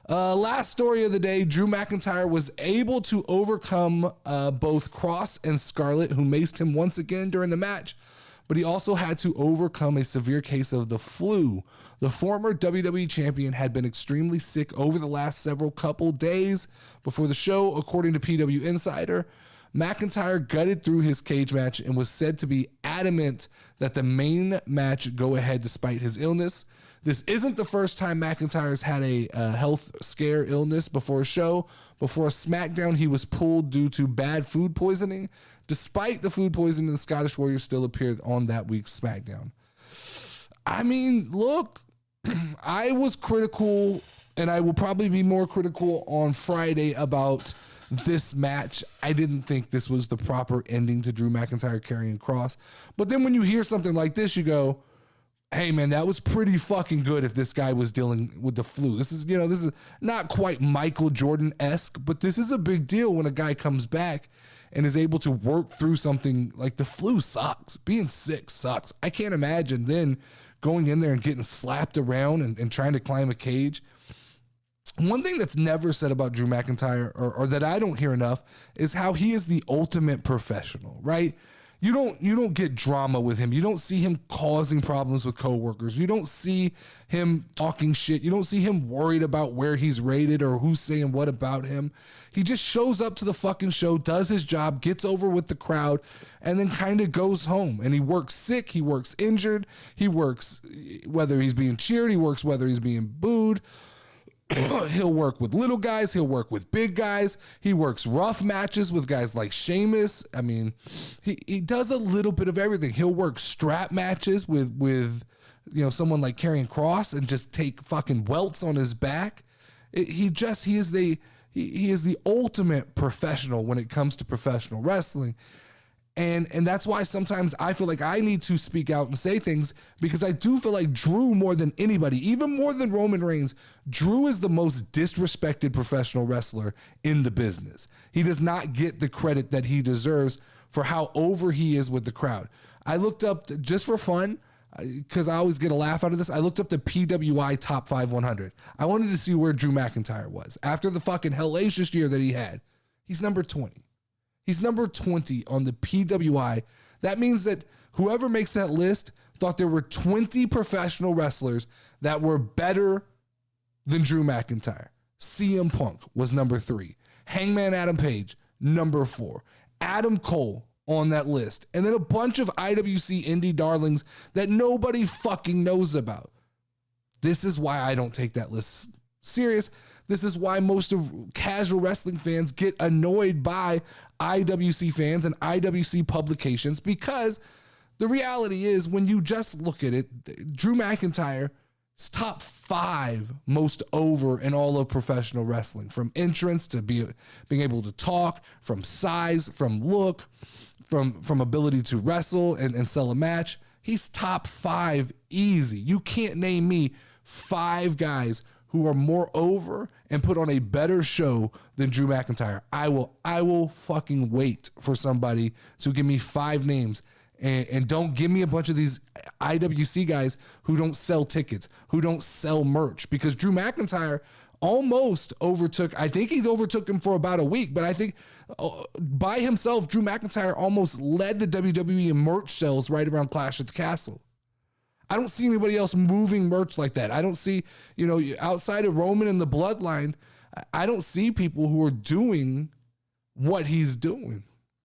Last story of the day, Drew McIntyre was able to overcome both Cross and Scarlett, who maced him once again during the match, but he also had to overcome a severe case of the flu. The former WWE champion had been extremely sick over the last several couple days before the show, according to PW Insider. McIntyre gutted through his cage match and was said to be adamant that the main match go ahead despite his illness. This isn't the first time McIntyre's had a health scare illness before a show. Before a SmackDown, he was pulled due to bad food poisoning. Despite the food poisoning, the Scottish Warrior still appeared on that week's SmackDown. I mean, look, I was critical, and I will probably be more critical on Friday about this match. I didn't think this was the proper ending to Drew McIntyre carrying Cross. But then when you hear something like this, you go, hey man, that was pretty fucking good if this guy was dealing with the flu. This is not quite Michael Jordan-esque, but this is a big deal when a guy comes back and is able to work through something like the flu sucks. Being sick sucks. I can't imagine then going in there and getting slapped around and trying to climb a cage. One thing that's never said about Drew McIntyre, or that I don't hear enough, is how he is the ultimate professional, right? You don't get drama with him. You don't see him causing problems with coworkers. You don't see him talking shit. You don't see him worried about where he's rated or who's saying what about him. He just shows up to the fucking show, does his job, gets over with the crowd, and then kind of goes home. And he works sick. He works injured. He works whether he's being cheered. He works whether he's being booed. He'll work with little guys. He'll work with big guys. He works rough matches with guys like Sheamus. I mean, he does a little bit of everything. He'll work strap matches with someone like Karrion Kross and just take fucking welts on his back. He is the ultimate professional when it comes to professional wrestling. And that's why sometimes I feel like I need to speak out and say things, because I do feel like Drew, more than anybody, even more than Roman Reigns, Drew is the most disrespected professional wrestler in the business. He does not get the credit that he deserves for how over he is with the crowd. I looked up, just for fun, because I always get a laugh out of this, I looked up the PWI Top 5 100. I wanted to see where Drew McIntyre was. After the fucking hellacious year that he had, he's number 20. He's number 20 on the PWI. That means that whoever makes that list thought there were 20 professional wrestlers that were better than Drew McIntyre. CM Punk was number 3. Hangman Adam Page, number 4. Adam Cole on that list. And then a bunch of IWC indie darlings that nobody fucking knows about. This is why I don't take that list serious. This is why most of casual wrestling fans get annoyed by IWC fans and IWC publications, because the reality is, when you just look at it, Drew McIntyre is top 5 most over in all of professional wrestling, from entrance to being able to talk, from size, from look, from ability to wrestle and sell a match. He's top 5 easy. You can't name me 5 guys who are more over and put on a better show than Drew McIntyre. I will fucking wait for somebody to give me 5 names, and don't give me a bunch of these IWC guys who don't sell tickets, who don't sell merch, because Drew McIntyre almost overtook, I think he overtook him for about a week, but I think by himself, Drew McIntyre almost led the WWE in merch sales right around Clash at the Castle. I don't see anybody else moving merch like that. I don't see, outside of Roman and the Bloodline, I don't see people who are doing what he's doing.